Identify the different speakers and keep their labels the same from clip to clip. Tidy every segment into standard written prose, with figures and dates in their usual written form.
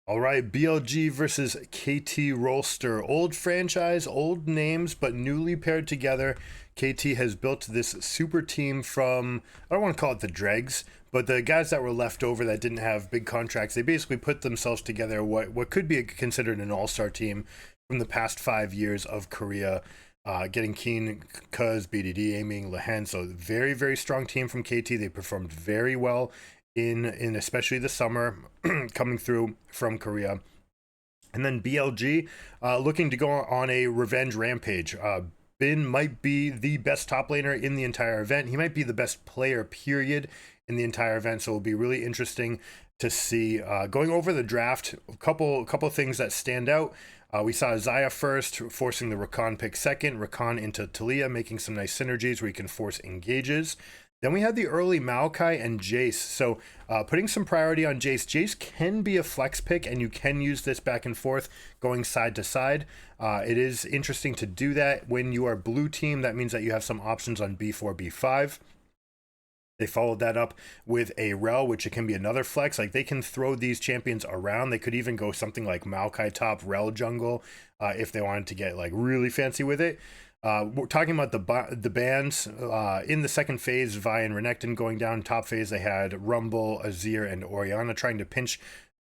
Speaker 1: All right, BLG versus KT Rolster. Old franchise, old names, but newly paired together. KT has built this super team from, I don't want to call it the dregs, but the guys that were left over that didn't have big contracts. They basically put themselves together what could be considered an all-star team from the past 5 years of Korea. Getting Keen, Cuz, BDD, aiming, Lehen. So very, very strong team from KT. They performed very well in especially the summer coming through from Korea. And then BLG looking to go on a revenge rampage. Bin might be the best top laner in the entire event. He might be the best player, period, in the entire event. So it'll be really interesting to see. Going over the draft, a couple things that stand out. We saw Zaya first, forcing the Rakan pick second. Rakan into Talia, making some nice synergies where you can force engages. Then we had the early Maokai and Jace. So putting some priority on Jace. Jace can be a flex pick, and you can use this back and forth going side to side. It is interesting to do that when you are blue team. That means that you have some options on B4, B5. They followed that up with a Rel, which it can be another flex. Like, they can throw these champions around. They could even go something like Maokai top, Rel jungle, if they wanted to get like really fancy with it. We're talking about the bands in the second phase. Vi and Renekton going down. Top phase, they had Rumble, Azir, and Orianna trying to pinch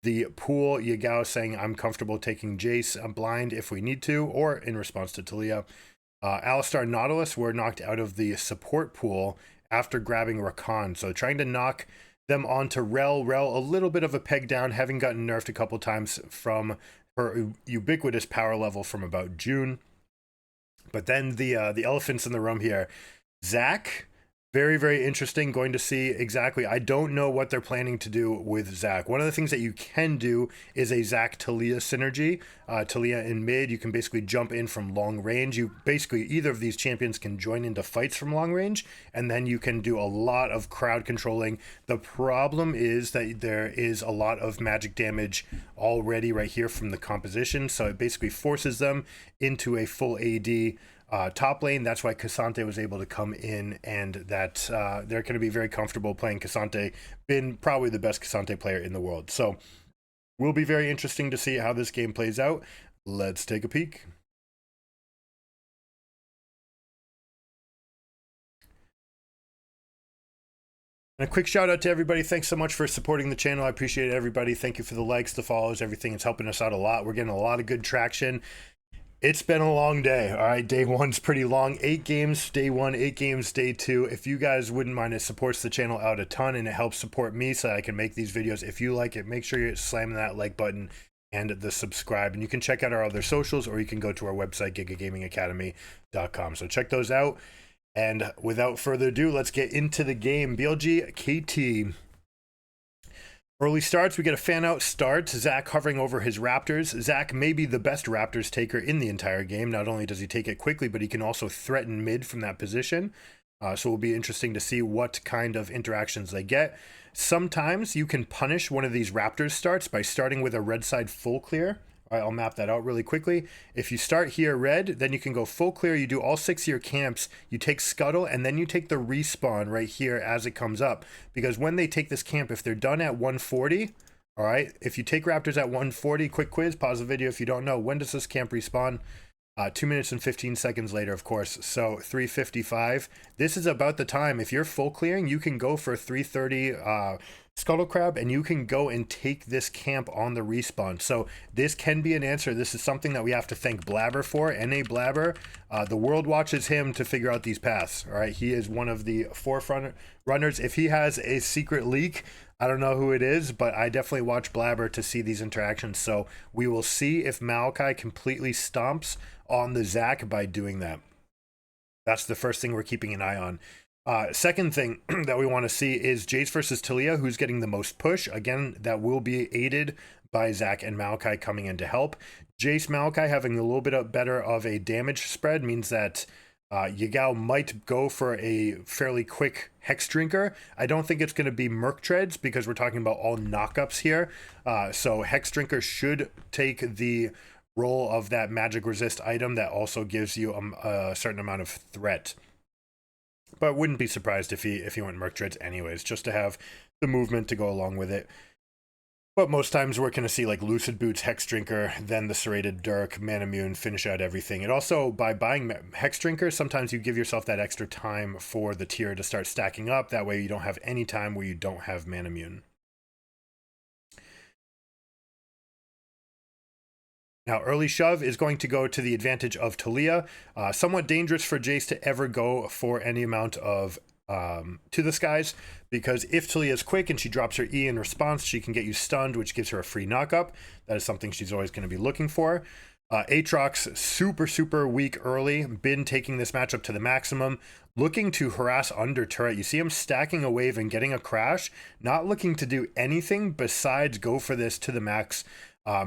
Speaker 1: the pool. Yagao saying, I'm comfortable taking Jace blind if we need to, or in response to Talia. Alistar, Nautilus were knocked out of the support pool after grabbing Rakan. So trying to knock them onto Rel. Rel, a little bit of a peg down, having gotten nerfed a couple times from her ubiquitous power level from about June. But then the elephants in the room here. Zac, very, very interesting. Going to see exactly. I don't know what they're planning to do with Zac. One of the things that you can do is a Zac Talia synergy. Talia in mid, you can basically jump in from long range. You basically, either of these champions can join into fights from long range, and then you can do a lot of crowd controlling. The problem is that there is a lot of magic damage already right here from the composition, so it basically forces them into a full AD top lane. That's why Cassante was able to come in, and that they're going to be very comfortable playing Cassante. Been probably the best Cassante player in the world. So will be very interesting to see how this game plays out. Let's take a peek. And a quick shout out to everybody. Thanks so much for supporting the channel. I appreciate it, everybody. Thank you for the likes, the follows, everything. It's helping us out a lot. We're getting a lot of good traction. It's been a long day. All right, day one's pretty long. 8 games day one, 8 games day two. If you guys wouldn't mind, it supports the channel out a ton, and it helps support me so I can make these videos. If you like it, make sure you're slamming that like button and the subscribe. And you can check out our other socials, or you can go to our website, gigagamingacademy.com. So check those out. And without further ado, let's get into the game. BLG KT. Early starts, we get a fan out start. Zac hovering over his Raptors. Zac may be the best Raptors taker in the entire game. Not only does he take it quickly, but he can also threaten mid from that position. So it'll be interesting to see what kind of interactions they get. Sometimes you can punish one of these Raptors starts by starting with a red side full clear. All right, I'll map that out really quickly. If you start here red, then you can go full clear. You do all 6 of your camps. You take Scuttle, and then you take the respawn right here as it comes up. Because when they take this camp, if they're done at 140, all right, if you take Raptors at 140, quick quiz, pause the video if you don't know. When does this camp respawn? 2 minutes and 15 seconds later, of course. So 3:55. This is about the time. If you're full clearing, you can go for 3:30 Scuttle Crab, and you can go and take this camp on the respawn. So this can be an answer. This is something that we have to thank Blabber for. NA Blabber, the world watches him to figure out these paths. All right, he is one of the forefront runners. If he has a secret leak, I don't know who it is, but I definitely watch Blabber to see these interactions. So we will see if Maokai completely stomps on the Zac by doing that. That's the first thing we're keeping an eye on. Second thing that we want to see is Jace versus Talia, who's getting the most push. Again, that will be aided by Zac and Maokai coming in to help. Jace, Maokai having a little bit better of a damage spread means that Yagao might go for a fairly quick Hex Drinker. I don't think it's going to be Merc Treads because we're talking about all knockups here. So Hex Drinker should take the role of that magic resist item that also gives you a certain amount of threat. But wouldn't be surprised if he went Merc Treads anyways, just to have the movement to go along with it. But most times we're going to see like Lucid Boots, Hex Drinker, then the Serrated Dirk, Manamune, finish out everything. And also by buying Hex Drinker, sometimes you give yourself that extra time for the tier to start stacking up. That way you don't have any time where you don't have Manamune. Now, early shove is going to go to the advantage of Talia. Somewhat dangerous for Jace to ever go for any amount of to the skies, because if Talia is quick and she drops her E in response, she can get you stunned, which gives her a free knockup. That is something she's always going to be looking for. Aatrox, super weak early, been taking this matchup to the maximum, looking to harass under turret. You see him stacking a wave and getting a crash, not looking to do anything besides go for this to the max.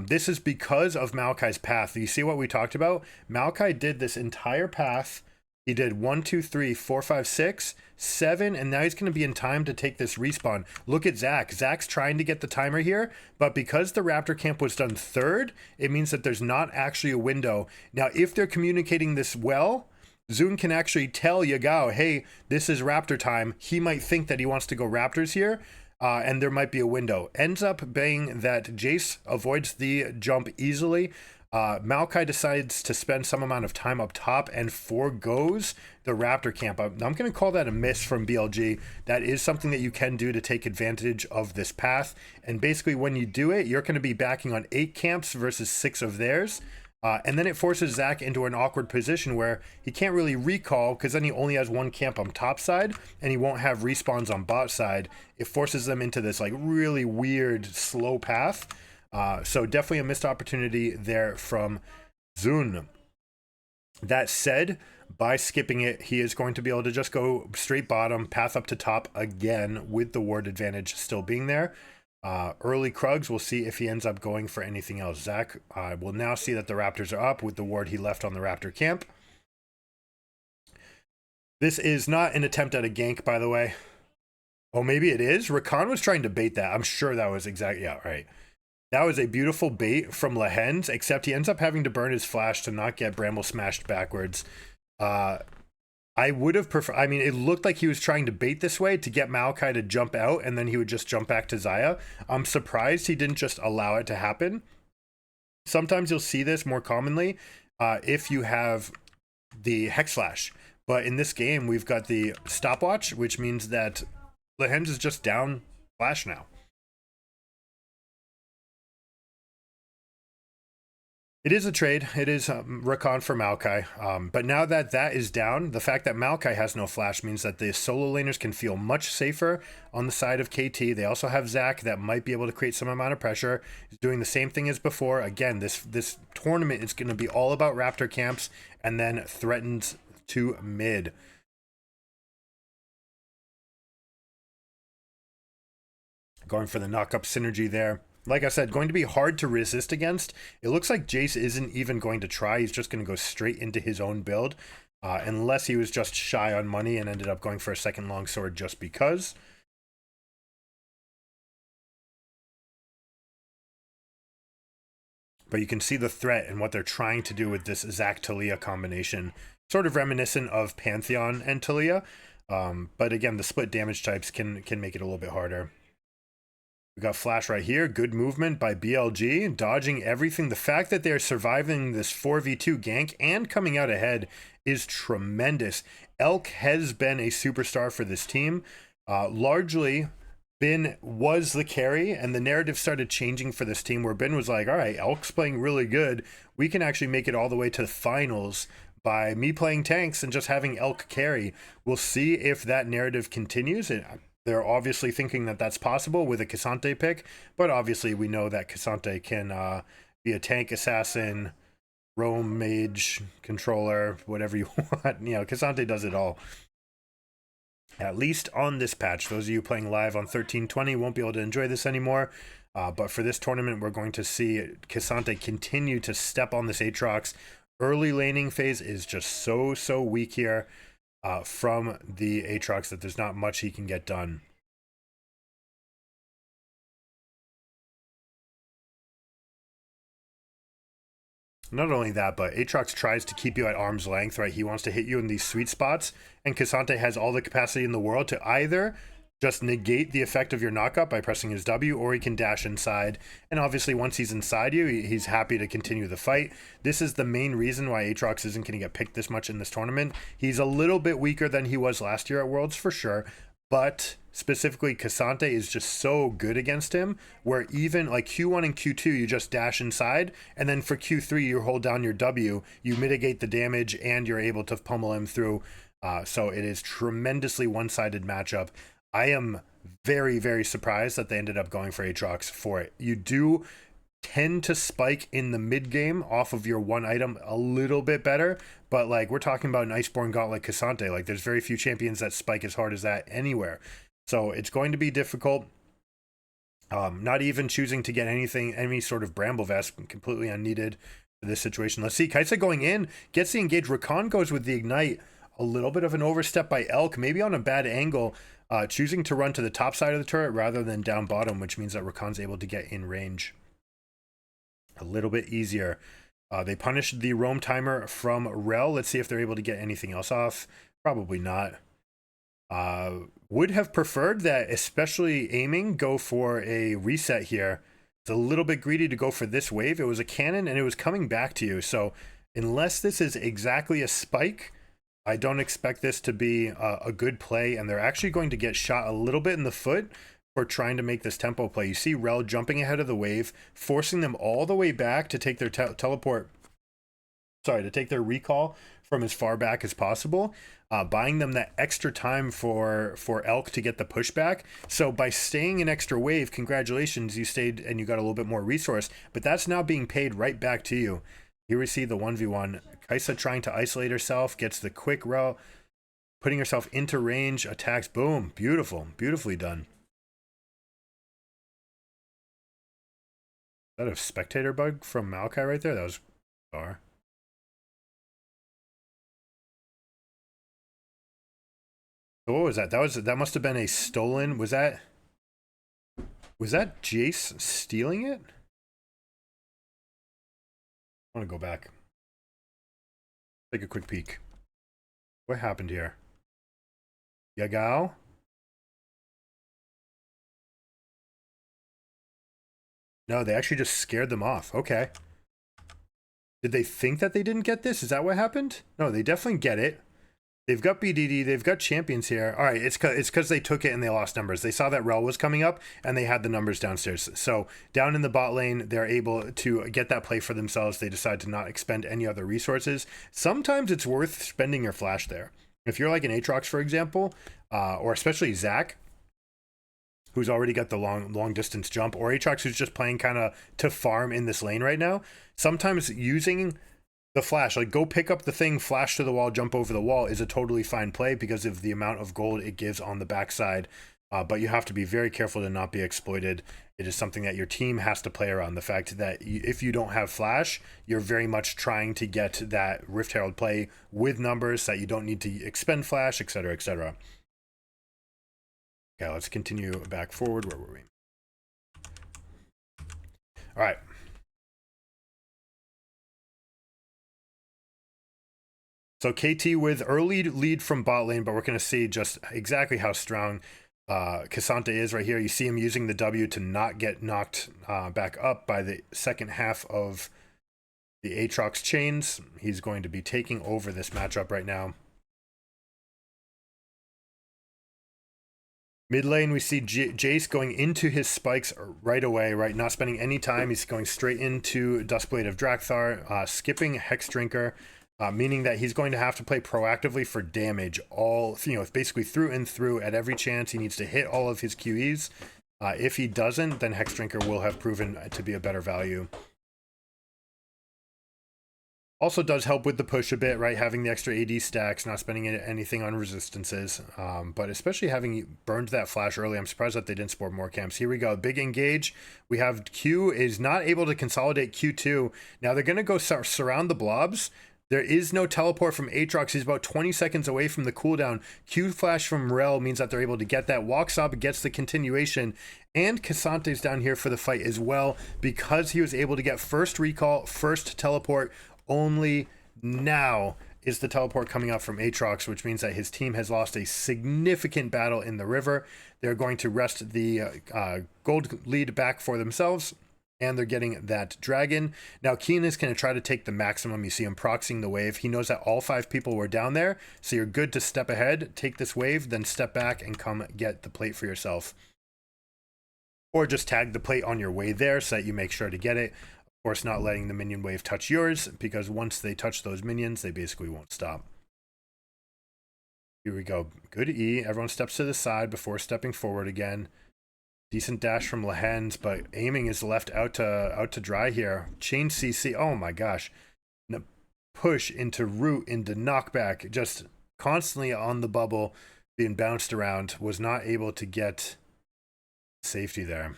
Speaker 1: This is because of Maokai's path. You see what we talked about? Maokai did this entire path. He did 1, 2, 3, 4, 5, 6, 7, and now he's going to be in time to take this respawn. Look at Zach. Zach's trying to get the timer here, but because the Raptor camp was done third, it means that there's not actually a window. Now, if they're communicating this well, Zune can actually tell Yagao, hey, this is Raptor time. He might think that he wants to go Raptors here, and there might be a window. Ends up being that Jace avoids the jump easily. Maokai decides to spend some amount of time up top and forgoes the Raptor camp. I'm going to call that a miss from BLG. That is something that you can do to take advantage of this path. And basically when you do it, you're going to be backing on 8 camps versus 6 of theirs. And then it forces Zach into an awkward position where he can't really recall, because then he only has 1 camp on top side and he won't have respawns on bot side. It forces them into this like really weird slow path. So definitely a missed opportunity there from Zune. That said, by skipping it, he is going to be able to just go straight bottom, path up to top again with the ward advantage still being there. Early Krugs, we'll see if he ends up going for anything else. Zach will now see that the Raptors are up with the ward he left on the Raptor camp. This is not an attempt at a gank, by the way. Oh, maybe it is? Rakan was trying to bait that. I'm sure that was exactly, yeah, right. That was a beautiful bait from Lehens, except he ends up having to burn his flash to not get Bramble smashed backwards. I would have preferred, I mean, it looked like he was trying to bait this way to get Maokai to jump out, and then he would just jump back to Xayah. I'm surprised he didn't just allow it to happen. Sometimes you'll see this more commonly if you have the Hex Flash. But in this game, we've got the stopwatch, which means that Lehens is just down flash now. It is a trade. It is Rakan for Maokai. But now that that is down, the fact that Maokai has no flash means that the solo laners can feel much safer on the side of KT. They also have Zach that might be able to create some amount of pressure. He's doing the same thing as before. Again, this tournament is going to be all about Raptor camps and then threatens to mid. Going for the knock-up synergy there. Like I said, going to be hard to resist against. It looks like Jace isn't even going to try. He's just going to go straight into his own build. Unless he was just shy on money and ended up going for a second longsword just because. But you can see the threat and what they're trying to do with this Zach-Talia combination. Sort of reminiscent of Pantheon and Talia. But again, the split damage types can make it a little bit harder. We got flash right here. Good movement by BLG, dodging everything. The fact that they're surviving this 4v2 gank and coming out ahead is tremendous. Elk has been a superstar for this team. Largely, Ben was the carry, and the narrative started changing for this team where Ben was like, all right, Elk's playing really good. We can actually make it all the way to the finals by me playing tanks and just having Elk carry. We'll see if that narrative continues. They're obviously thinking that that's possible with a Cassante pick, but obviously we know that Cassante can be a tank assassin, roam mage, controller, whatever you want. You know, Cassante does it all. At least on this patch. Those of you playing live on 1320 won't be able to enjoy this anymore. But for this tournament, we're going to see Cassante continue to step on this Aatrox. Early laning phase is just so weak here. From the Aatrox that there's not much he can get done. Not only that, but Aatrox tries to keep you at arm's length, right? He wants to hit you in these sweet spots, and Cassante has all the capacity in the world to either just negate the effect of your knockup by pressing his W, or he can dash inside. And obviously, once he's inside you, he's happy to continue the fight. This is the main reason why Aatrox isn't going to get picked this much in this tournament. He's a little bit weaker than he was last year at Worlds for sure, but specifically Cassante is just so good against him, where even like Q1 and Q2 you just dash inside, and then for Q3 you hold down your W, you mitigate the damage, and you're able to pummel him through. So it is tremendously one-sided matchup. I am very, very surprised that they ended up going for Aatrox for it. You do tend to spike in the mid game off of your one item a little bit better, but like we're talking about an Iceborne Gauntlet Cassante, like there's very few champions that spike as hard as that anywhere. So it's going to be difficult. Not even choosing to get anything, any sort of Bramble Vest, completely unneeded for this situation. Let's see, Kaisa going in, gets the engage. Rakan goes with the Ignite. A little bit of an overstep by Elk, maybe on a bad angle, choosing to run to the top side of the turret rather than down bottom, which means that Rakan's able to get in range a little bit easier. They punished the roam timer from Rel. Let's see if they're able to get anything else off. Probably not. Would have preferred that, especially aiming, go for a reset here. It's a little bit greedy to go for this wave. It was a cannon and it was coming back to you. So unless this is exactly a spike, I don't expect this to be a good play, and they're actually going to get shot a little bit in the foot for trying to make this tempo play. You see Rel jumping ahead of the wave, forcing them all the way back to take their to take their recall from as far back as possible, buying them that extra time for Elk to get the pushback. So by staying an extra wave, congratulations, you stayed and you got a little bit more resource, but that's now being paid right back to you. Here we see the 1v1. Kaisa trying to isolate herself, gets the quick Rel, putting herself into range, attacks, boom, beautiful, beautifully done. Is that a spectator bug from Maokai right there? That was bizarre. So what was that? That must have been a stolen. Was that Jace stealing it? I want to go back. Take a quick peek. What happened here? Yagao? No, they actually just scared them off. Okay. Did they think that they didn't get this? Is that what happened? No, they definitely get it. They've got BDD, they've got champions here. All right, it's because they took it and they lost numbers. They saw that Rel was coming up and they had the numbers downstairs. So down in the bot lane, they're able to get that play for themselves. They decide to not expend any other resources. Sometimes it's worth spending your flash there. If you're like an Aatrox, for example, or especially Zach, who's already got the long distance jump, or Aatrox who's just playing kind of to farm in this lane right now, sometimes using the flash, like go pick up the thing, flash to the wall, jump over the wall, is a totally fine play because of the amount of gold it gives on the backside. But you have to be very careful to not be exploited. It is something that your team has to play around. The fact that if you don't have flash, you're very much trying to get that Rift Herald play with numbers that you don't need to expend flash, etc., etc. Okay, let's continue back forward. Where were we? All right. So KT with early lead from bot lane, but we're going to see just exactly how strong Cassante is right here. You see him using the W to not get knocked back up by the second half of the Aatrox chains. He's going to be taking over this matchup right now. Mid lane, we see Jace going into his spikes right away, right? Not spending any time. He's going straight into Duskblade of Drakthar, skipping Hex Drinker. Meaning that he's going to have to play proactively for damage basically through and through at every chance. He needs to hit all of his QEs. If he doesn't, then Hex Drinker will have proven to be a better value. Also does help with the push a bit, right? Having the extra AD stacks, not spending anything on resistances. But especially having burned that flash early, I'm surprised that they didn't sport more camps. Here we go, big engage. We have Q is not able to consolidate Q2. Now they're going to go surround the blobs. There is no teleport from Aatrox. He's about 20 seconds away from the cooldown. Q flash from Rel means that they're able to get that. Walks up, gets the continuation. And Cassante's down here for the fight as well because he was able to get first recall, first teleport. Only now is the teleport coming out from Aatrox, which means that his team has lost a significant battle in the river. They're going to wrest the gold lead back for themselves, and they're getting that dragon. Now, Keen is going to try to take the maximum. You see him proxying the wave. He knows that all 5 people were down there, so you're good to step ahead, take this wave, then step back and come get the plate for yourself. Or just tag the plate on your way there so that you make sure to get it. Of course, not letting the minion wave touch yours, because once they touch those minions, they basically won't stop. Here we go. Good E. Everyone steps to the side before stepping forward again. Decent dash from Lehens, but aiming is left out to dry here. Chain CC. Oh my gosh. Push into root, into knockback. Just constantly on the bubble, being bounced around. Was not able to get safety there.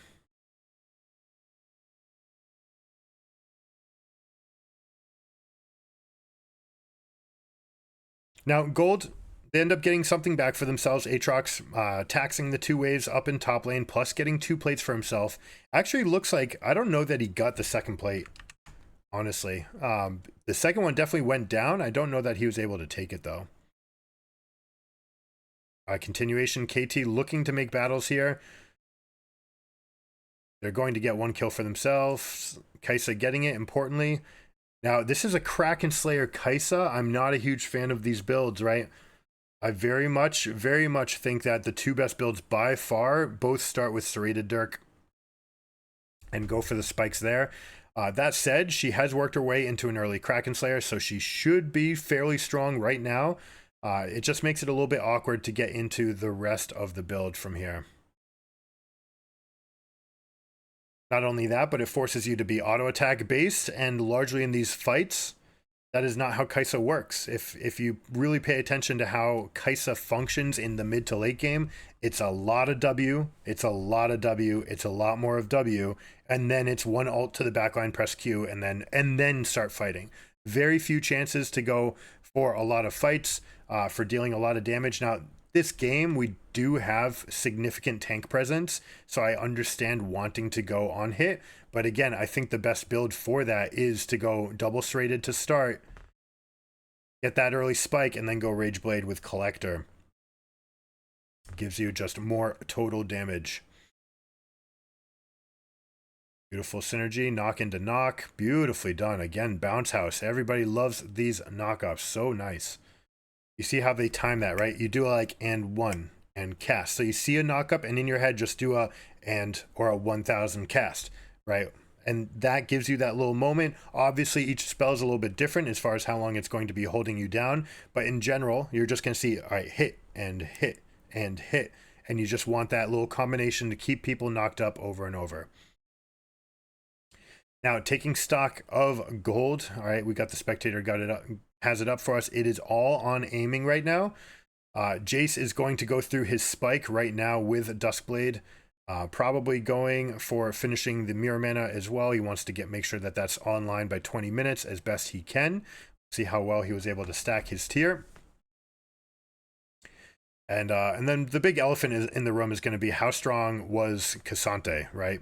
Speaker 1: Now, gold, they end up getting something back for themselves. Aatrox taxing the 2 waves up in top lane, plus getting 2 plates for himself. Actually looks like, I don't know that he got the second plate, honestly. The second one definitely went down. I don't know that he was able to take it, though. Continuation, KT looking to make battles here. They're going to get 1 kill for themselves. Kai'Sa getting it, importantly. Now, this is a Kraken Slayer Kai'Sa. I'm not a huge fan of these builds, right? I very much think that the 2 best builds by far both start with Serrated Dirk and go for the spikes there. That said, she has worked her way into an early Kraken Slayer, so she should be fairly strong right now. It just makes it a little bit awkward to get into the rest of the build from here. Not only that, but it forces you to be auto attack based, and largely in these fights, that is not how Kai'Sa works. If you really pay attention to how Kai'Sa functions in the mid to late game, it's a lot of W, it's a lot of W, it's a lot more of W, and then it's 1 ult to the backline, press Q, and then start fighting. Very few chances to go for a lot of fights, for dealing a lot of damage. Now, this game, we do have significant tank presence, so I understand wanting to go on hit. But again, I think the best build for that is to go double serrated to start, get that early spike, and then go Rage Blade with Collector. Gives you just more total damage. Beautiful synergy, knock into knock. Beautifully done. Again, Bounce House. Everybody loves these knockoffs. So nice. You see how they time that, right? You do like and 1 and cast. So you see a knockup, and in your head just do a and or a 1000 cast, right? And that gives you that little moment. Obviously, each spell is a little bit different as far as how long it's going to be holding you down. But in general, you're just going to see, all right, hit and hit and hit. And you just want that little combination to keep people knocked up over and over. Now, taking stock of gold, all right, we got the spectator, got it up, has it up for us. It is all on aiming right now. Jace is going to go through his spike right now with Duskblade, probably going for finishing the mirror mana as well. He wants to make sure that that's online by 20 minutes as best he can. See how well he was able to stack his tier. And then the big elephant in the room is going to be, how strong was Cassante, right?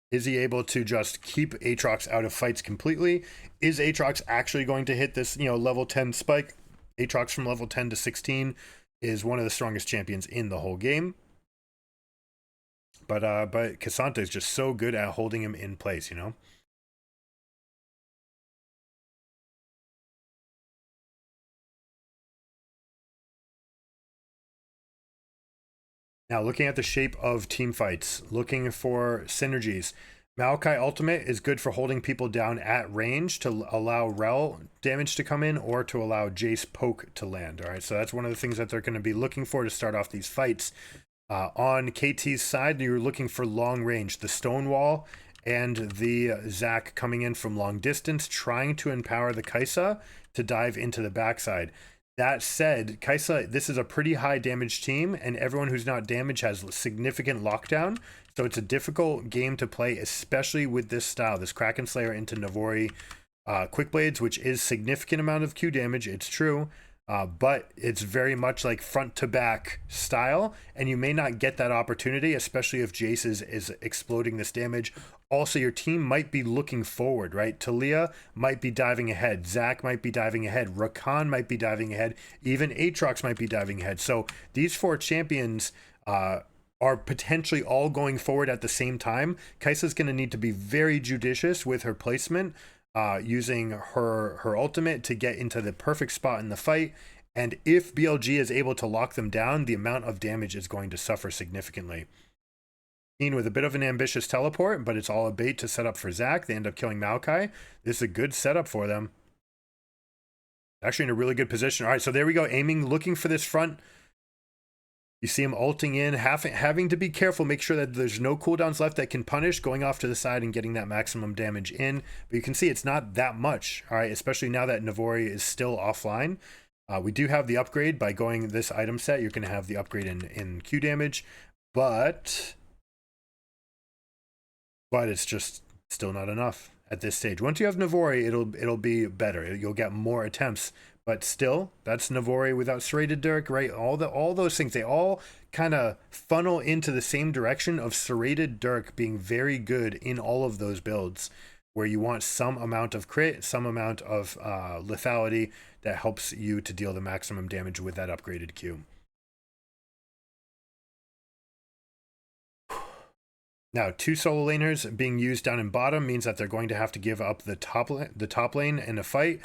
Speaker 1: Is he able to just keep Aatrox out of fights completely? Is Aatrox actually going to hit this, level 10 spike? Aatrox from level 10 to 16 is one of the strongest champions in the whole game. But Cassante is just so good at holding him in place, Now, looking at the shape of team fights, looking for synergies. Maokai Ultimate is good for holding people down at range to allow Rel damage to come in, or to allow Jace poke to land. All right, so that's one of the things that they're going to be looking for to start off these fights. On KT's side, you're looking for long range, the Stonewall and the Zac coming in from long distance, trying to empower the Kai'Sa to dive into the backside. That said, Kai'Sa, this is a pretty high damage team, and everyone who's not damaged has significant lockdown. So it's a difficult game to play, especially with this style, this Kraken Slayer into Navori Quick Blades, which is significant amount of Q damage, it's true, but it's very much like front to back style, and you may not get that opportunity, especially if Jace is exploding this damage Also, your team might be looking forward, right? Talia might be diving ahead. Zach might be diving ahead. Rakan might be diving ahead. Even Aatrox might be diving ahead. So these 4 champions are potentially all going forward at the same time. Kai'Sa's going to need to be very judicious with her placement, using her ultimate to get into the perfect spot in the fight. And if BLG is able to lock them down, the amount of damage is going to suffer significantly. Keen with a bit of an ambitious teleport, but it's all a bait to set up for Zach. They end up killing Maokai. This is a good setup for them. Actually in a really good position. All right, so there we go. Aiming, looking for this front. You see him ulting in, having to be careful, make sure that there's no cooldowns left that can punish, going off to the side and getting that maximum damage in. But you can see it's not that much, all right, especially now that Navori is still offline. We do have the upgrade by going this item set. You're going to have the upgrade in Q damage, but it's just still not enough at this stage. Once you have Navori, it'll be better. You'll get more attempts, but still, that's Navori without Serrated Dirk, right? All those things, they all kind of funnel into the same direction of Serrated Dirk being very good in all of those builds, where you want some amount of crit, some amount of lethality that helps you to deal the maximum damage with that upgraded Q. Now, 2 solo laners being used down in bottom means that they're going to have to give up the top lane in a fight.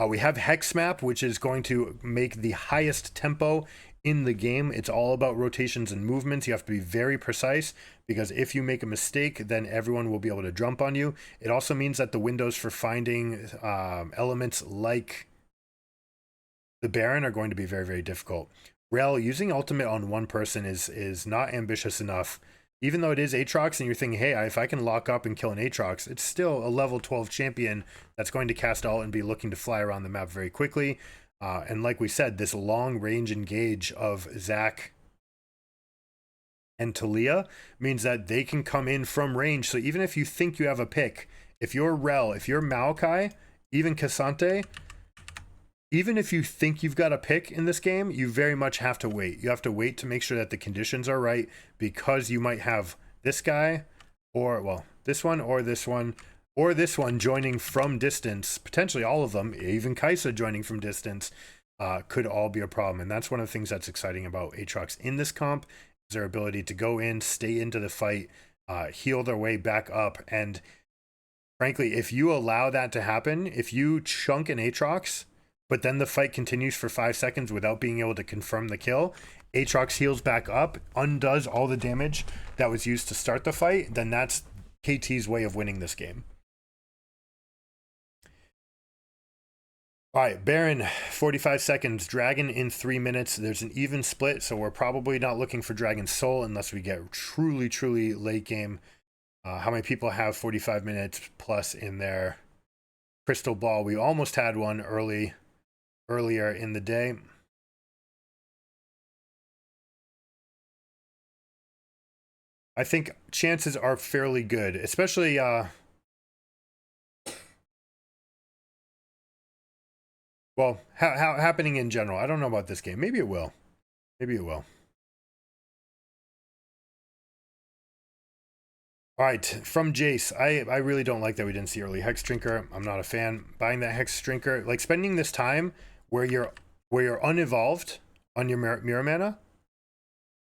Speaker 1: We have Hex Map, which is going to make the highest tempo in the game. It's all about rotations and movements. You have to be very precise, because if you make a mistake, then everyone will be able to jump on you. It also means that the windows for finding elements like the Baron are going to be very, very difficult. Rel, using ultimate on one person is not ambitious enough. Even though it is Aatrox and you're thinking, hey, if I can lock up and kill an Aatrox, it's still a level 12 champion that's going to cast ult and be looking to fly around the map very quickly. And like we said, this long range engage of Zach and Talia means that they can come in from range. So even if you think you have a pick, if you're Rel, if you're Maokai, even Cassante, even if you think you've got a pick in this game, you very much have to wait. You have to wait to make sure that the conditions are right, because you might have this guy, or, well, this one, or this one, or this one joining from distance. Potentially all of them, even Kai'Sa joining from distance, could all be a problem. And that's one of the things that's exciting about Aatrox in this comp, is their ability to go in, stay into the fight, heal their way back up. And frankly, if you allow that to happen, if you chunk an Aatrox, but then the fight continues for 5 seconds without being able to confirm the kill, Aatrox heals back up, undoes all the damage that was used to start the fight, then that's KT's way of winning this game. All right, Baron, 45 seconds. Dragon in 3 minutes. There's an even split, so we're probably not looking for Dragon Soul unless we get truly, truly late game. How many people have 45 minutes plus in their crystal ball? We almost had one earlier in the day. I think chances are fairly good, especially well, happening in general. I don't know about this game. Maybe it will. Maybe it will. All right, from Jace, I really don't like that we didn't see early Hex Drinker. I'm not a fan. Buying that Hex Drinker, like spending this time where you're unevolved on your mirror mana,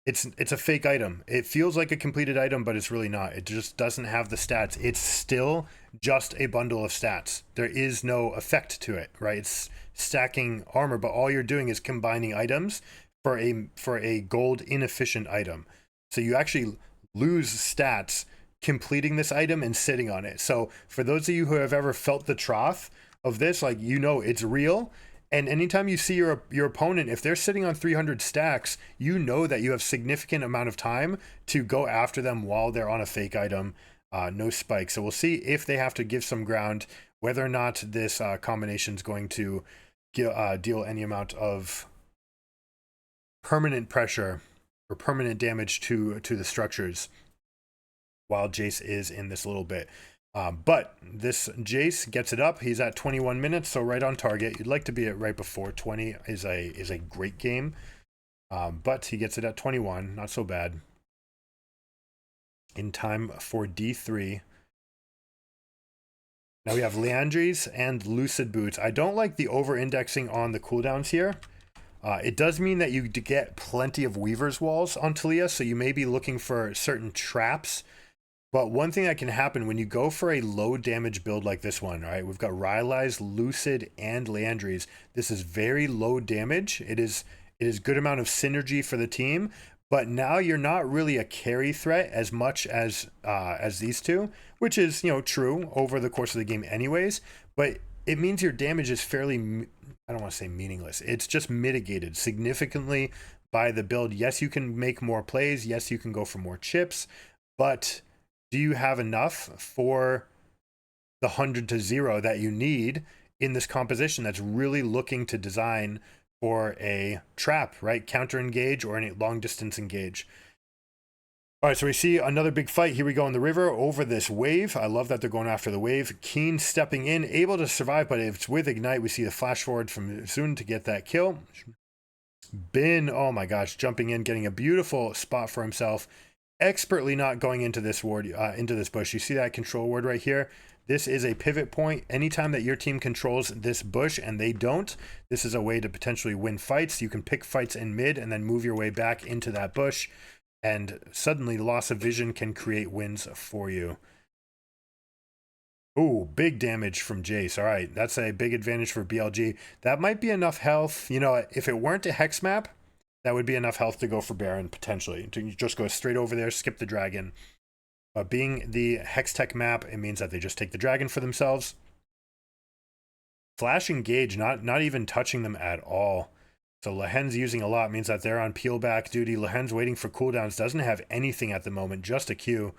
Speaker 1: it's a fake item. It feels like a completed item, but it's really not. It just doesn't have the stats. It's still just a bundle of stats. There is no effect to it, right? It's stacking armor, but all you're doing is combining items for a gold inefficient item. So you actually lose stats completing this item and sitting on it. So for those of you who have ever felt the trough of this, like, you know it's real. And anytime you see your opponent, if they're sitting on 300 stacks, you know that you have significant amount of time to go after them while they're on a fake item. No spike. So we'll see if they have to give some ground, whether or not this combination is going to deal any amount of permanent pressure or permanent damage to the structures while Jace is in this little bit. But this Jace gets it up. He's at 21 minutes, so right on target. You'd like to be at right before 20 is a great game. But he gets it at 21, not so bad. In time for D3. Now we have Leandries and Lucid Boots. I don't like the over-indexing on the cooldowns here. It does mean that you get plenty of Weaver's Walls on Talia, so you may be looking for certain traps. But one thing that can happen when you go for a low damage build like this one, right? We've got Rylai's, Lucid, and Leandries. This is very low damage. It is good amount of synergy for the team, but now you're not really a carry threat as much as these two, which is, you know, true over the course of the game anyways. But it means your damage is fairly, I don't want to say meaningless. It's just mitigated significantly by the build. Yes, you can make more plays. Yes, you can go for more chips, but do you have enough for the 100 to 0 that you need in this composition that's really looking to design for a trap, right? Counter engage or any long distance engage. All right, so we see another big fight. Here we go in the river over this wave. I love that they're going after the wave. Keen stepping in, able to survive, but if it's with Ignite, we see the flash forward from Zun to get that kill. Bin, oh my gosh, jumping in, getting a beautiful spot for himself. Expertly not going into this ward, into this bush. You see that control ward right here? This is a pivot point. Anytime that your team controls this bush and they don't, this is a way to potentially win fights. You can pick fights in mid and then move your way back into that bush. And suddenly loss of vision can create wins for you. Ooh, big damage from Jace. All right, that's a big advantage for BLG. That might be enough health. You know, if it weren't a hex map, that would be enough health to go for Baron, potentially. To just go straight over there, skip the dragon. But being the Hextech map, it means that they just take the dragon for themselves. Flash engage, not even touching them at all. So Lehen's using a lot, means that they're on peel back duty. Lehen's waiting for cooldowns, doesn't have anything at the moment, just a Q.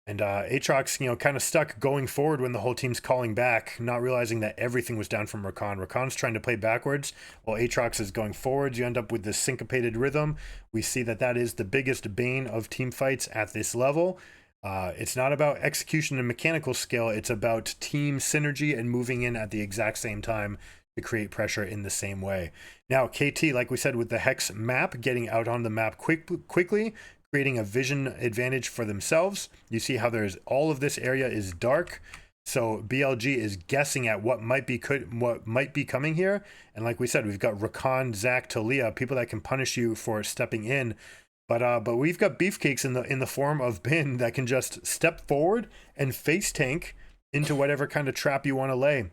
Speaker 1: And Aatrox, you know, kind of stuck going forward when the whole team's calling back, not realizing that everything was down from Rakan. Rakan's trying to play backwards while Aatrox is going forwards. You end up with this syncopated rhythm. We see that that is the biggest bane of team fights at this level. It's not about execution and mechanical skill. It's about team synergy and moving in at the exact same time to create pressure in the same way. Now, KT, like we said, with the Hex map, getting out on the map quickly, creating a vision advantage for themselves. You see how there's all of this area is dark. So BLG is guessing at what might be coming here. And like we said, we've got Rakan, Zac, Talia, people that can punish you for stepping in. But we've got beefcakes in the form of Bin that can just step forward and face tank into whatever kind of trap you want to lay.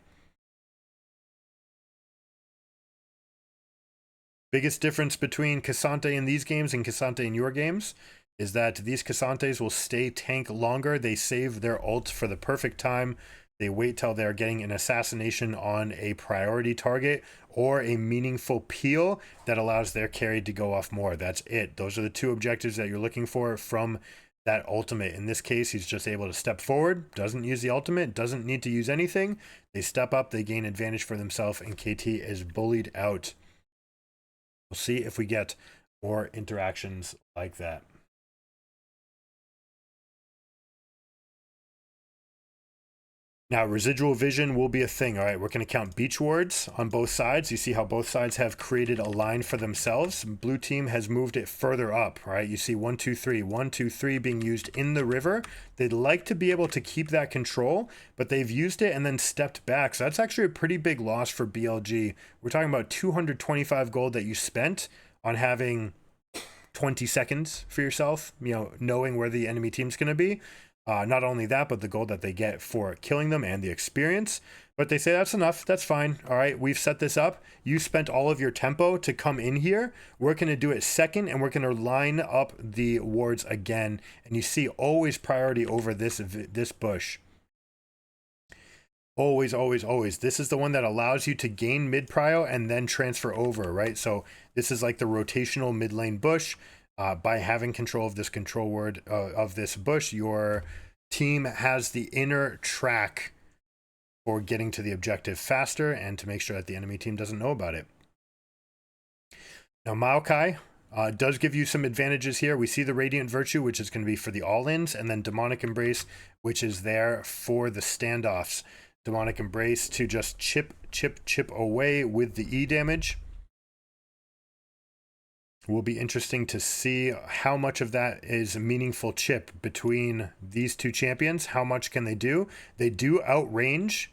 Speaker 1: Biggest difference between Cassante in these games and Cassante in your games is that these Cassantes will stay tank longer. They save their ult for the perfect time. They wait till they're getting an assassination on a priority target or a meaningful peel that allows their carry to go off more. That's it. Those are the two objectives that you're looking for from that ultimate. In this case, he's just able to step forward, doesn't use the ultimate, doesn't need to use anything. They step up, they gain advantage for themselves, and KT is bullied out. We'll see if we get more interactions like that. Now, residual vision will be a thing. All right, we're going to count beach wards on both sides. You see how both sides have created a line for themselves. Blue team has moved it further up, right? You see 1, 2, 3, 1, 2, 3 being used in the river. They'd like to be able to keep that control, but they've used it and then stepped back. So that's actually a pretty big loss for BLG. We're talking about 225 gold that you spent on having 20 seconds for yourself, you know, knowing where the enemy team's going to be. Not only that, but the gold that they get for killing them and the experience. But they say that's enough. That's fine. All right, we've set this up. You spent all of your tempo to come in here. We're going to do it second, and we're going to line up the wards again. And you see always priority over this bush. Always, always, always. This is the one that allows you to gain mid prio and then transfer over, right? So this is like the rotational mid lane bush. By having control of this control word of this bush, your team has the inner track for getting to the objective faster and to make sure that the enemy team doesn't know about it. Now, Maokai does give you some advantages here. We see the Radiant Virtue, which is going to be for the all-ins, and then Demonic Embrace, which is there for the standoffs. Demonic Embrace to just chip away with the E damage. Will be interesting to see how much of that is a meaningful chip between these two champions. How much can they do? They do outrange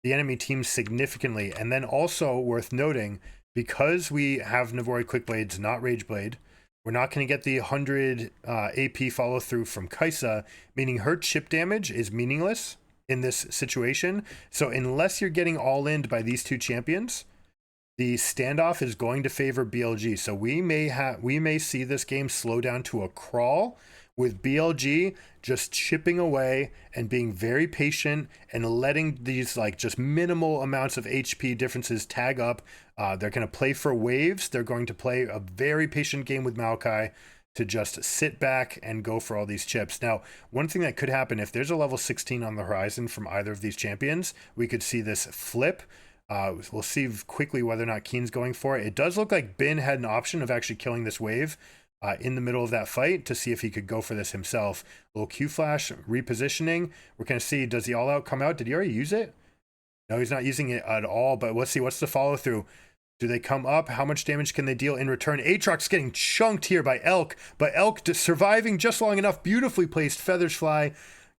Speaker 1: the enemy team significantly. And then also worth noting, because we have Navori Quick Blades, not Rage Blade, we're not going to get the 100 AP follow through from Kaisa, meaning her chip damage is meaningless in this situation. So unless you're getting all in by these two champions, the standoff is going to favor BLG. So we may see this game slow down to a crawl with BLG just chipping away and being very patient and letting these like just minimal amounts of HP differences tag up. They're going to play for waves. They're going to play a very patient game with Maokai to just sit back and go for all these chips. Now, one thing that could happen, if there's a level 16 on the horizon from either of these champions, we could see this flip. We'll see quickly whether or not Keen's going for it. It does look like Bin had an option of actually killing this wave in the middle of that fight to see if he could go for this himself. A little Q flash, repositioning. We're going to see, does the all out come out? Did he already use it? No, he's not using it at all, but let's see, what's the follow through? Do they come up? How much damage can they deal in return? Aatrox getting chunked here by Elk, but Elk surviving just long enough. Beautifully placed feathers fly.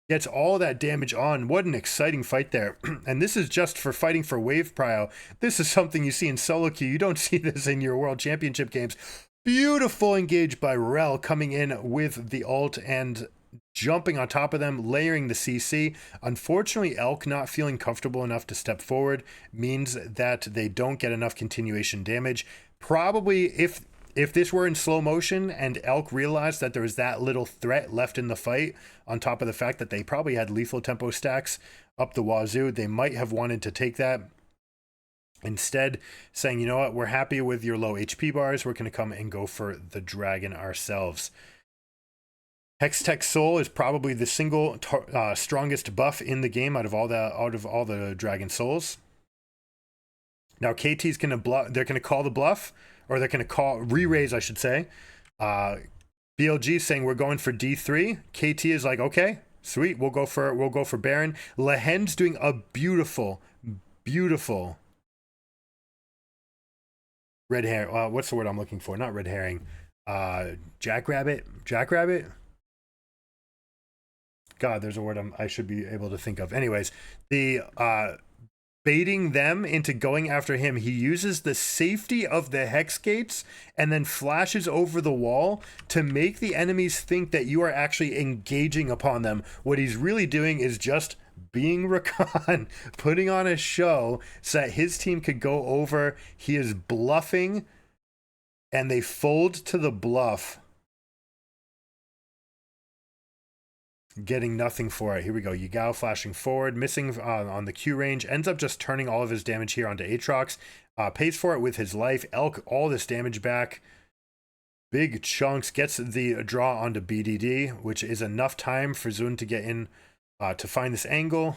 Speaker 1: Gets all that damage on. What an exciting fight there. And this is just for fighting for wave prio. This is something you see in solo queue. You don't see this in your World Championship games. Beautiful engage by Rel coming in with the ult and jumping on top of them, layering the CC. Unfortunately, Elk not feeling comfortable enough to step forward means that they don't get enough continuation damage. Probably if this were in slow motion and Elk realized that there was that little threat left in the fight, on top of the fact that they probably had lethal tempo stacks up the wazoo, they might have wanted to take that. Instead, saying, you know what, we're happy with your low HP bars. We're going to come and go for the dragon ourselves. Hextech Soul is probably the single strongest buff in the game out of all the dragon souls. Now KT's going to bluff. They're going to call the bluff. Or they're going to call re-raise, I should say. BLG saying we're going for D3. KT is like, okay, sweet, we'll go for Baron. Lehen's doing a beautiful red hair. What's the word I'm looking for? Not red herring. Jackrabbit. God, there's a word I should be able to think of. Anyways, the baiting them into going after him. He uses the safety of the hex gates and then flashes over the wall to make the enemies think that you are actually engaging upon them. What he's really doing is just being Rakan, putting on a show so that his team could go over. He is bluffing and they fold to the bluff. Getting nothing for it. Here we go. Yagao flashing forward, missing on the Q range, ends up just turning all of his damage here onto Aatrox. Pays for it with his life. Elk all this damage back. Big chunks. Gets the draw onto BDD, which is enough time for Zun to get in to find this angle.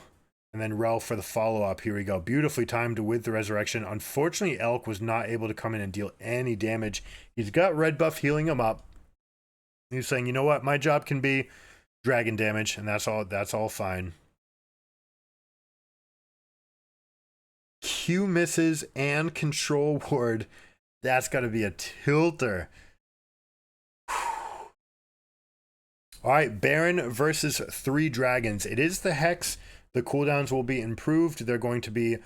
Speaker 1: And then Rel for the follow-up. Here we go. Beautifully timed with the resurrection. Unfortunately, Elk was not able to come in and deal any damage. He's got red buff healing him up. He's saying, you know what? My job can be dragon damage, and that's all fine. Q misses and control ward. That's got to be a tilter. All right, Baron versus 3 dragons. It is the Hex. The cooldowns will be improved. They're going to be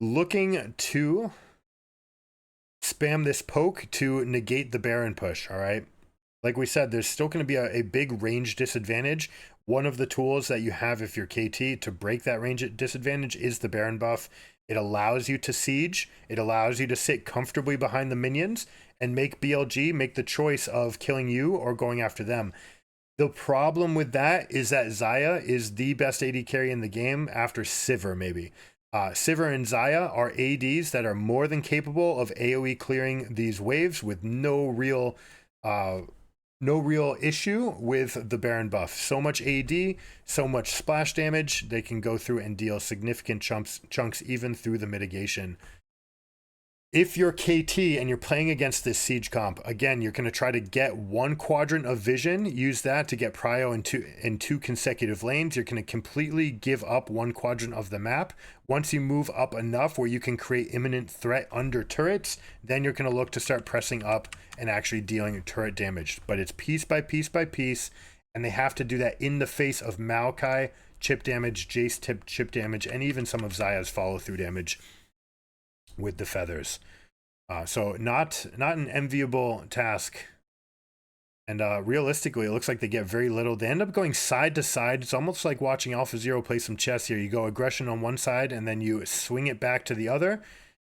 Speaker 1: looking to spam this poke to negate the Baron push, all right? Like we said, there's still going to be a big range disadvantage. One of the tools that you have if you're KT to break that range disadvantage is the Baron buff. It allows you to siege. It allows you to sit comfortably behind the minions and make BLG make the choice of killing you or going after them. The problem with that is that Xayah is the best AD carry in the game after Sivir, maybe. Sivir and Xayah are ADs that are more than capable of AoE clearing these waves with no real issue with the Baron buff. So much AD, so much splash damage, they can go through and deal significant chunks even through the mitigation. if you're KT and you're playing against this siege comp, again, you're going to try to get one quadrant of vision, use that to get prio in two consecutive lanes. You're going to completely give up one quadrant of the map. Once you move up enough where you can create imminent threat under turrets, then you're going to look to start pressing up and actually dealing turret damage. But it's piece by piece by piece, and they have to do that in the face of Maokai chip damage, Jace chip damage, and even some of Zaya's follow-through damage with the feathers. So not an enviable task. And realistically, it looks like they get very little. They end up going side to side. It's almost like watching AlphaZero play some chess here. You go aggression on one side, and then you swing it back to the other,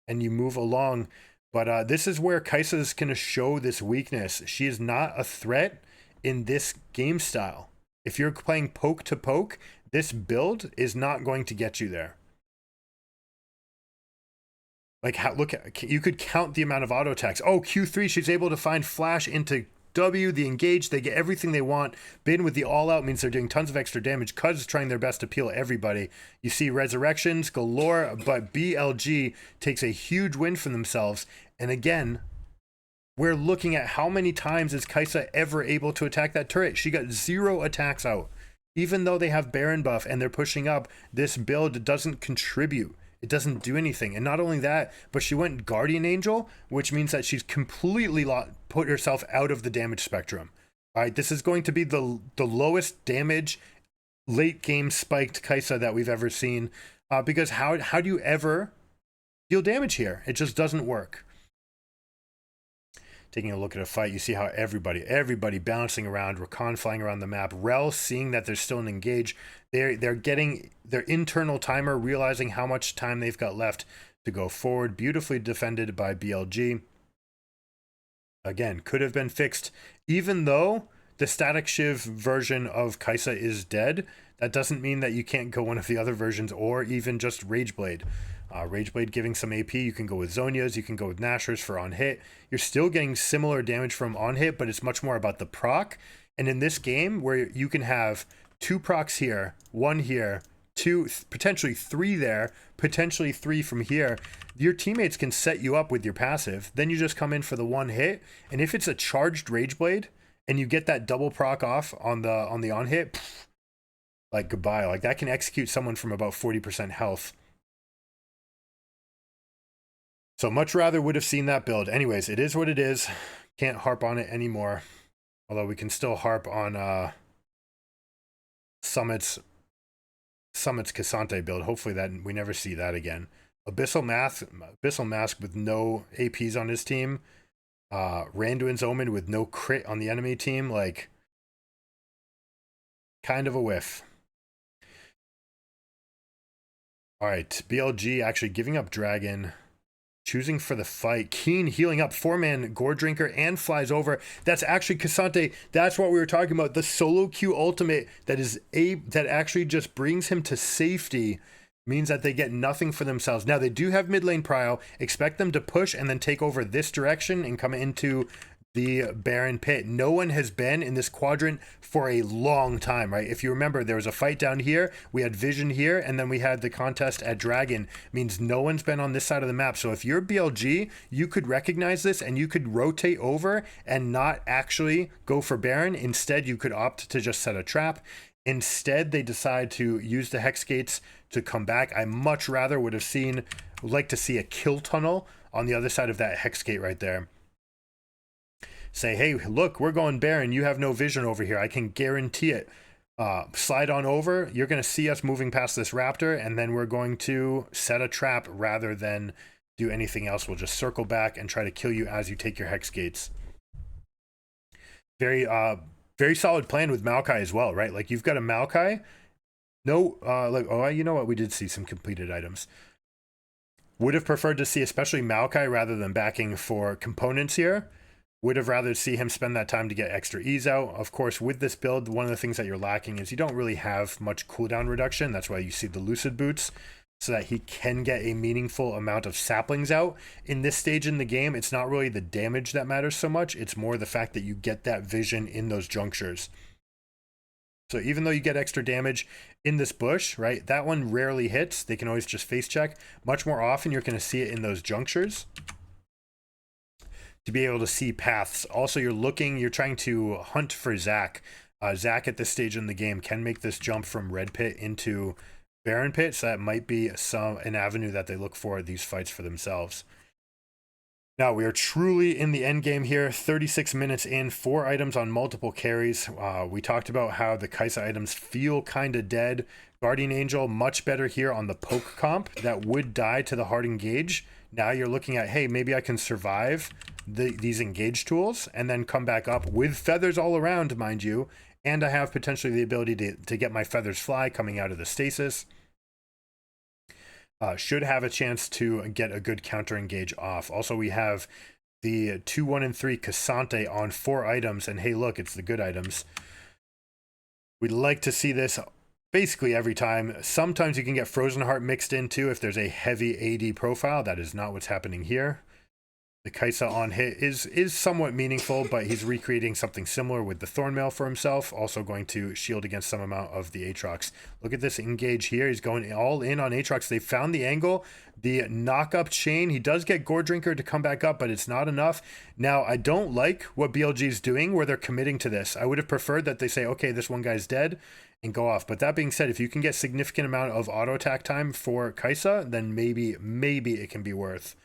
Speaker 1: and you move along. But this is where Kai'Sa is going to show this weakness. She is not a threat in this game style. If you're playing poke to poke, this build is not going to get you there. Like, you could count the amount of auto attacks. Oh, Q3, she's able to find flash into W, the engage. They get everything they want. Bin with the all out means they're doing tons of extra damage. Cuz is trying their best to peel everybody. You see resurrections galore, but BLG takes a huge win for themselves. And again, we're looking at how many times is Kai'Sa ever able to attack that turret. She got 0 attacks out. Even though they have Baron buff and they're pushing up, this build doesn't contribute. It doesn't do anything. And not only that, but she went Guardian Angel, which means that she's completely put herself out of the damage spectrum. All right, this is going to be the lowest damage late game spiked Kai'Sa that we've ever seen. Because how do you ever deal damage here? It just doesn't work. Taking a look at a fight, you see how everybody bouncing around, Rakan flying around the map, Rel seeing that there's still an engage. They're getting their internal timer, realizing how much time they've got left to go forward. Beautifully defended by BLG. Again, could have been fixed. Even though the Static Shiv version of Kai'Sa is dead, that doesn't mean that you can't go one of the other versions or even just Rageblade. Rageblade giving some AP, you can go with Zhonya's, you can go with Nashor's for on hit. You're still getting similar damage from on hit, but it's much more about the proc. And in this game, where you can have 2 procs here, 1 here, 2, potentially 3 there, potentially 3 from here, your teammates can set you up with your passive. Then you just come in for the 1 hit, and if it's a charged Rageblade and you get that double proc off on the on hit, like goodbye. Like that can execute someone from about 40% health. So much rather would have seen that build. Anyways, it is what it is. Can't harp on it anymore. Although we can still harp on Summit's Cassante build. Hopefully that we never see that again. Abyssal Mask with no APs on his team. Randuin's Omen with no crit on the enemy team. Like, kind of a whiff. Alright, BLG actually giving up Dragon. Choosing for the fight. Keen healing up. 4-man Gore Drinker and flies over. That's actually Cassante. That's what we were talking about. The solo Q ultimate that actually just brings him to safety. Means that they get nothing for themselves. Now they do have mid lane prio. Expect them to push and then take over this direction and come into the Baron pit. No one has been in this quadrant for a long time, right? If you remember, there was a fight down here, we had Vision here, and then we had the contest at Dragon. Means no one's been on this side of the map. So if you're BLG, you could recognize this and you could rotate over and not actually go for Baron. Instead, you could opt to just set a trap. Instead, they decide to use the Hex Gates to come back. I much rather would like to see a kill tunnel on the other side of that Hex Gate right there. Say, hey, look, we're going Baron. You have no vision over here. I can guarantee it. Slide on over. You're going to see us moving past this Raptor, and then we're going to set a trap rather than do anything else. We'll just circle back and try to kill you as you take your Hex Gates. Very solid plan with Maokai as well, right? Like, you've got a Maokai. No, you know what? We did see some completed items. Would have preferred to see especially Maokai rather than backing for components here. Would have rather see him spend that time to get extra ease out. Of course, with this build, one of the things that you're lacking is you don't really have much cooldown reduction. That's why you see the Lucid Boots, so that he can get a meaningful amount of saplings out. In this stage in the game, it's not really the damage that matters so much. It's more the fact that you get that vision in those junctures. So even though you get extra damage in this bush, right, that one rarely hits. They can always just face check. Much more often, you're going to see it in those junctures. to be able to see paths. Also, you're trying to hunt for Zac. Zac at this stage in the game can make this jump from red pit into Baron pit, so that might be an avenue that they look for these fights for themselves. Now we are truly in the end game here. 36 minutes in, 4 items on multiple carries. We talked about how the Kai'Sa items feel kind of dead. Guardian Angel much better here on the poke comp that would die to the hard engage. Now you're looking at, hey, maybe I can survive these engage tools and then come back up with feathers all around, mind you. And I have potentially the ability to get my feathers fly coming out of the stasis. Should have a chance to get a good counter engage off. Also, we have the 2, 1, and 3 Cassante on 4 items. And hey, look, it's the good items. We'd like to see this basically every time. Sometimes you can get Frozen Heart mixed in too if there's a heavy AD profile. That is not what's happening here. The Kai'Sa on hit is somewhat meaningful, but he's recreating something similar with the Thornmail for himself. Also going to shield against some amount of the Aatrox. Look at this engage here. He's going all in on Aatrox. They found the angle, the knock-up chain. He does get Gore Drinker to come back up, but it's not enough. Now, I don't like what BLG is doing where they're committing to this. I would have preferred that they say, okay, this one guy's dead and go off. But that being said, if you can get significant amount of auto attack time for Kai'Sa, then maybe it can be worth.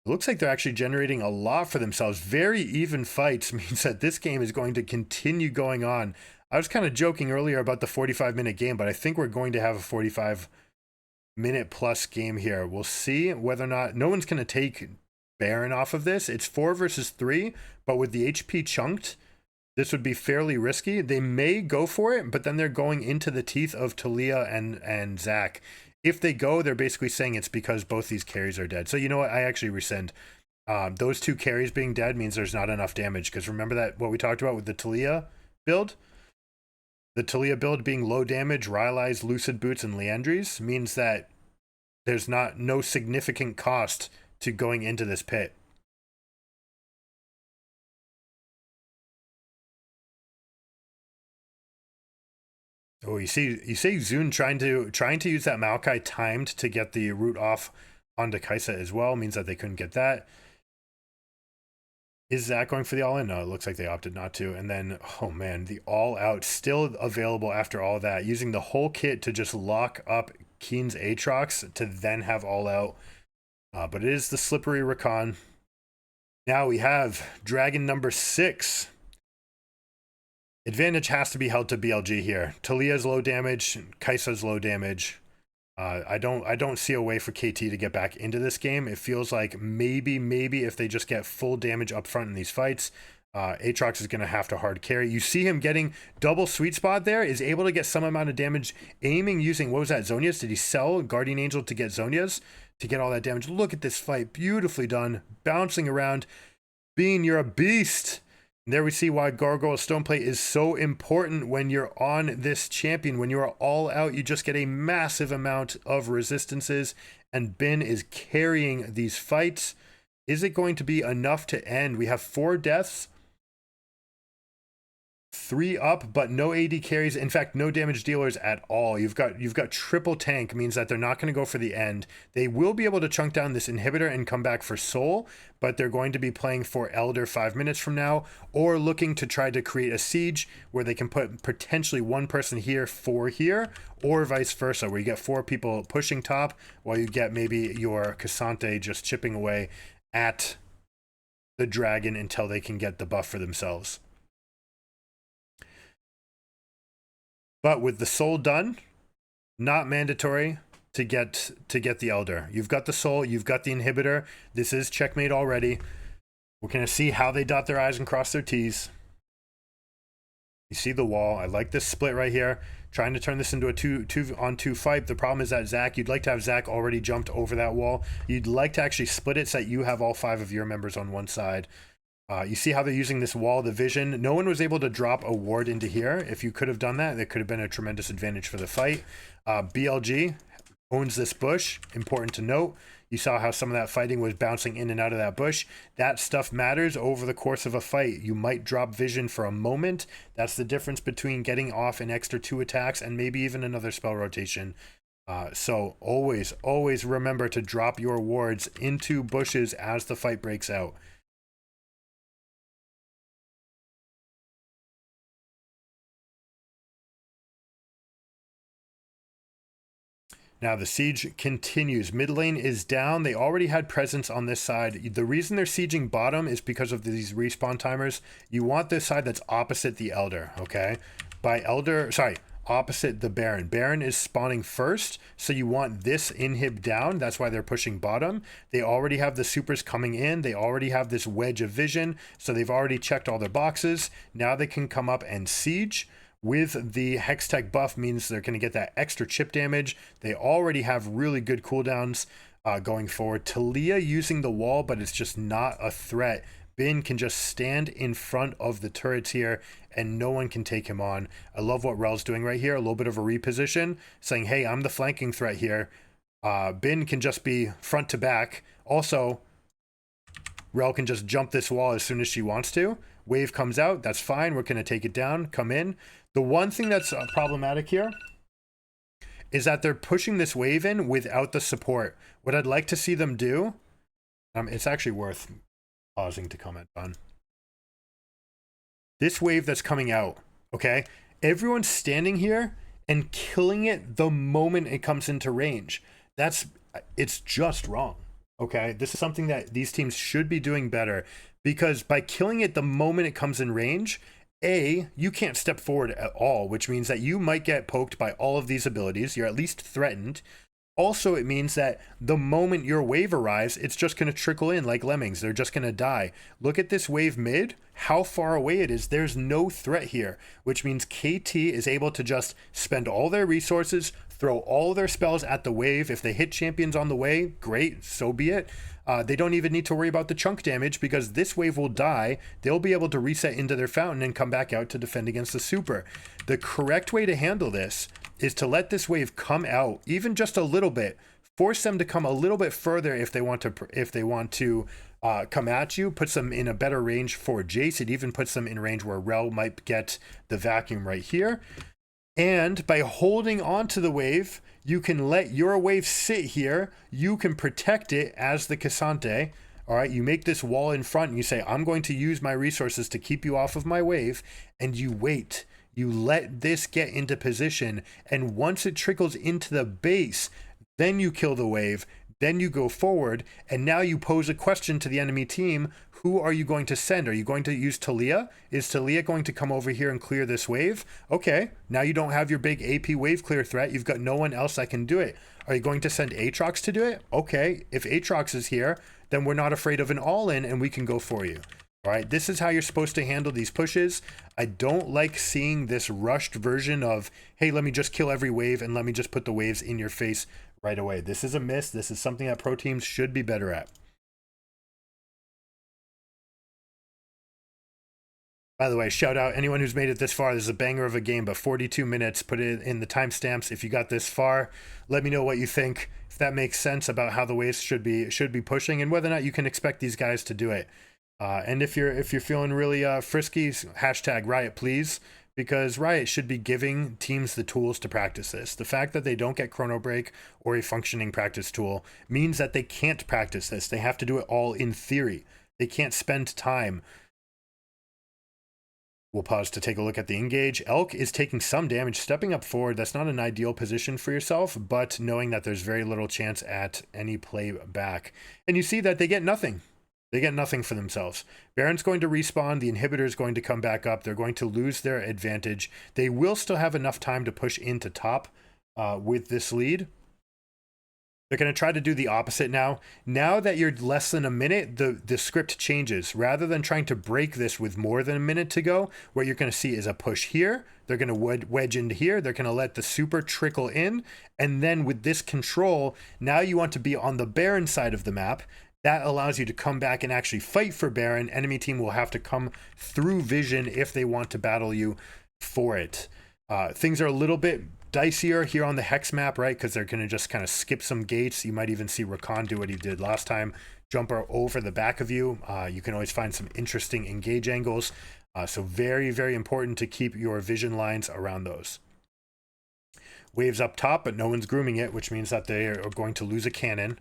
Speaker 1: It looks like they're actually generating a lot for themselves. Very even fights means that this game is going to continue going on. I was kind of joking earlier about the 45-minute game, but I think we're going to have a 45-minute plus game here. We'll see whether or not no one's going to take Baron off of this. It's 4 versus 3, but with the HP chunked, this would be fairly risky. They may go for it, but then they're going into the teeth of Talia and Zac. If they go, they're basically saying it's because both these carries are dead. So you know what? I actually rescind. Those 2 carries being dead means there's not enough damage. Because remember that what we talked about with the Talia build? The Talia build being low damage, Rylai's, Lucid Boots, and Liandry's means that there's no significant cost to going into this pit. Oh, you see Zune trying to use that Maokai timed to get the root off onto Kai'Sa as well. Means that they couldn't get that. Is Zac going for the all-in? No, it looks like they opted not to. And then, oh man, the all-out still available after all that. Using the whole kit to just lock up Keen's Aatrox to then have all-out. But it is the slippery Rakan. Now we have Dragon number 6. Advantage has to be held to BLG here. Talia's low damage, Kai'Sa's low damage. I don't see a way for KT to get back into this game. It feels like maybe if they just get full damage up front in these fights, Aatrox is going to have to hard carry. You see him getting double sweet spot there, is able to get some amount of damage aiming using, what was that, Zhonya's? Did he sell Guardian Angel to get Zhonya's to get all that damage? Look at this fight, beautifully done, bouncing around. Bean, you're a beast. And there we see why Gargoyle Stoneplate is so important when you're on this champion. When you are all out, you just get a massive amount of resistances, and Bin is carrying these fights. Is it going to be enough to end? We have 4 deaths, 3 up, but no AD carries. In fact, no damage dealers at all. You've got triple tank, means that they're not going to go for the end. They will be able to chunk down this inhibitor and come back for soul, but they're going to be playing for Elder 5 minutes from now, or looking to try to create a siege where they can put potentially 1 person here, 4 here, or vice versa, where you get 4 people pushing top while you get maybe your Cassante just chipping away at the dragon until they can get the buff for themselves. But with the soul done, not mandatory to get the Elder. You've got the soul, you've got the inhibitor. This is checkmate already. We're going to see how they dot their I's and cross their T's. You see the wall. I like this split right here. Trying to turn this into a 2-on-2 fight. The problem is that Zac, you'd like to have Zac already jumped over that wall. You'd like to actually split it so that you have all 5 of your members on one side. You see how they're using this wall, the vision. No one was able to drop a ward into here. If you could have done that, that could have been a tremendous advantage for the fight. BLG owns this bush. Important to note. You saw how some of that fighting was bouncing in and out of that bush. That stuff matters over the course of a fight. You might drop vision for a moment. That's the difference between getting off an extra 2 attacks and maybe even another spell rotation. So always remember to drop your wards into bushes as the fight breaks out. Now the siege continues. Mid lane is down. They already had presence on this side. The reason they're sieging bottom is because of these respawn timers. You want this side that's opposite the Elder, okay? Opposite the Baron. Baron is spawning first, so you want this inhib down. That's why they're pushing bottom. They already have the supers coming in. They already have this wedge of vision, so they've already checked all their boxes. Now they can come up and siege. With the Hextech buff means they're going to get that extra chip damage. They already have really good cooldowns going forward. Talia using the wall, but it's just not a threat. Bin can just stand in front of the turrets here and no one can take him on. I love what Rel's doing right here. A little bit of a reposition, saying, hey, I'm the flanking threat here. Bin can just be front to back. Also, Rel can just jump this wall as soon as she wants to. Wave comes out. That's fine. We're going to take it down. Come in. The one thing that's problematic here is that they're pushing this wave in without the support. What I'd like to see them do, it's actually worth pausing to comment on. This wave that's coming out, okay? Everyone's standing here and killing it the moment it comes into range. It's just wrong, okay? This is something that these teams should be doing better, because by killing it the moment it comes in range, you can't step forward at all, which means that you might get poked by all of these abilities. You're at least threatened. Also, it means that the moment your wave arrives, it's just going to trickle in like lemmings. They're just going to die. Look at this wave mid, how far away it is. There's no threat here, which means KT is able to just spend all their resources, throw all their spells at the wave. If they hit champions on the way, great, so be it. They don't even need to worry about the chunk damage because this wave will die. They'll be able to reset into their fountain and come back out to defend against the super. The correct way to handle this is to let this wave come out even just a little bit. Force them to come a little bit further if they want to come at you. Puts them in a better range for Jace. It even puts them in range where Rel might get the vacuum right here. And by holding on to the wave, you can let your wave sit here. You can protect it as the Cassante. All right, you make this wall in front and you say, I'm going to use my resources to keep you off of my wave. And you wait. You let this get into position. And once it trickles into the base, then you kill the wave. Then you go forward. And now you pose a question to the enemy team. Who are you going to send? Are you going to use Talia? Is Talia going to come over here and clear this wave? Okay, now you don't have your big AP wave clear threat. You've got no one else that can do it. Are you going to send Aatrox to do it? Okay, if Aatrox is here, then we're not afraid of an all-in and we can go for you. All right, this is how you're supposed to handle these pushes. I don't like seeing this rushed version of, hey, let me just kill every wave and let me just put the waves in your face right away. This is a miss. This is something that pro teams should be better at. By the way, shout out anyone who's made it this far. This is a banger of a game, but 42 minutes. Put it in the timestamps if you got this far. Let me know what you think, if that makes sense about how the waves should be pushing and whether or not you can expect these guys to do it. And if you're feeling really frisky, hashtag Riot please, because Riot should be giving teams the tools to practice this. The fact that they don't get Chrono Break or a functioning practice tool means that they can't practice this. They have to do it all in theory. They can't spend time. We'll pause to take a look at the engage. Elk is taking some damage, stepping up forward. That's not an ideal position for yourself, but knowing that there's very little chance at any play back. And you see that they get nothing. They get nothing for themselves. Baron's going to respawn. The inhibitor is going to come back up. They're going to lose their advantage. They will still have enough time to push into top with this lead. They're going to try to do the opposite now. Now that you're less than a minute, the script changes. Rather than trying to break this with more than a minute to go, what you're going to see is a push here. They're going to wedge into here. They're going to let the super trickle in. And then with this control, now you want to be on the Baron side of the map. That allows you to come back and actually fight for Baron. Enemy team will have to come through vision if they want to battle you for it. Things are a little bit dicier here on the Hex map, right? Because they're going to just kind of skip some gates. You might even see Rakan do what he did last time. Jumper over the back of you. You can always find some interesting engage angles. So very, very important to keep your vision lines around those. Waves up top, but no one's grooming it, which means that they are going to lose a cannon.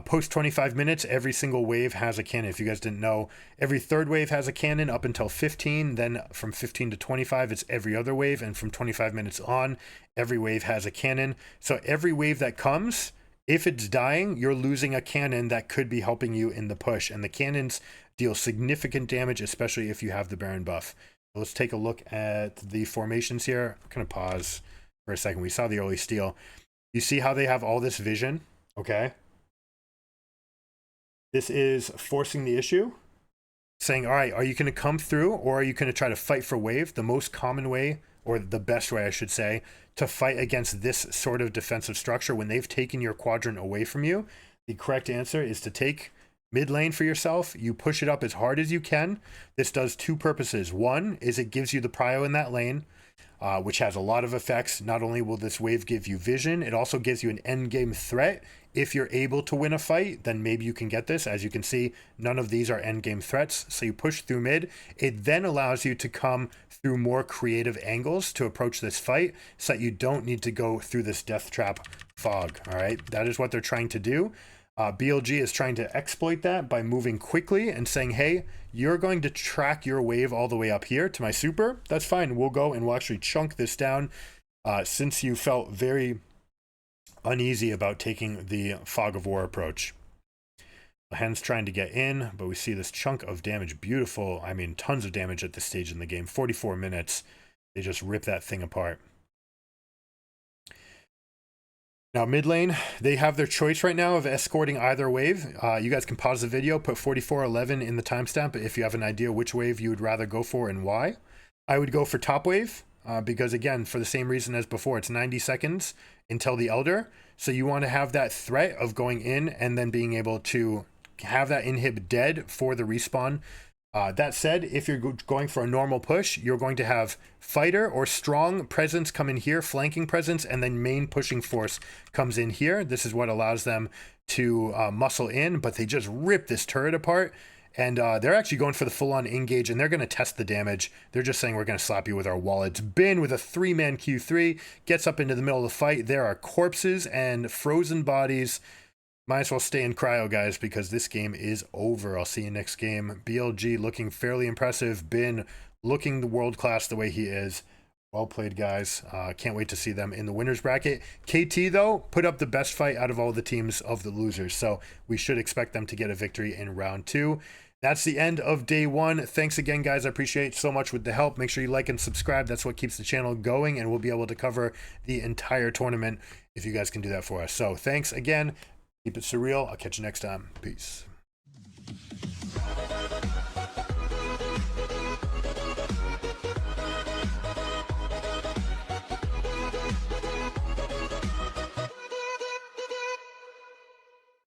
Speaker 1: Post 25 minutes, every single wave has a cannon. If you guys didn't know, every third wave has a cannon up until 15. Then from 15 to 25, it's every other wave. And from 25 minutes on, every wave has a cannon. So every wave that comes, if it's dying, you're losing a cannon that could be helping you in the push. And the cannons deal significant damage, especially if you have the Baron buff. So let's take a look at the formations here. I'm going to pause for a second. We saw the early steal. You see how they have all this vision? Okay. This is forcing the issue, saying, all right, are you going to come through or are you going to try to fight for wave? The most common way, or the best way, I should say, to fight against this sort of defensive structure when they've taken your quadrant away from you, the correct answer is to take mid lane for yourself. You push it up as hard as you can. This does two purposes. One is it gives you the prio in that lane, which has a lot of effects. Not only will this wave give you vision, it also gives you an end game threat. If you're able to win a fight, then maybe you can get this. As you can see, none of these are end game threats. So you push through mid. It then allows you to come through more creative angles to approach this fight so that you don't need to go through this death trap fog. All right, that is what they're trying to do. BLG is trying to exploit that by moving quickly and saying, hey, you're going to track your wave all the way up here to my super. That's fine. We'll go and we'll actually chunk this down since you felt very uneasy about taking the fog of war approach. Hen's trying to get in, but we see this chunk of damage. Beautiful. I mean, tons of damage at this stage in the game. 44 minutes. They just rip that thing apart. Now, mid lane, they have their choice right now of escorting either wave. You guys can pause the video, put 4411 in the timestamp if you have an idea which wave you would rather go for and why. I would go for top wave because, again, for the same reason as before, it's 90 seconds until the Elder. So you want to have that threat of going in and then being able to have that inhib dead for the respawn. That said, if you're going for a normal push, you're going to have fighter or strong presence come in here, flanking presence, and then main pushing force comes in here. This is what allows them to muscle in, but they just rip this turret apart. And they're actually going for the full-on engage, and they're going to test the damage. They're just saying, we're going to slap you with our wallets. Bin with a 3-man Q3, gets up into the middle of the fight. There are corpses and frozen bodies. Might as well stay in cryo, guys, because this game is over. I'll see you next game. BLG looking fairly impressive. Bin looking the world-class the way he is. Well played, guys. Can't wait to see them in the winner's bracket. KT, though, put up the best fight out of all the teams of the losers, so we should expect them to get a victory in round 2. That's the end of day 1. Thanks again, guys. I appreciate so much with the help. Make sure you like and subscribe. That's what keeps the channel going, and we'll be able to cover the entire tournament if you guys can do that for us. So thanks again. Keep it surreal. I'll catch you next time. Peace.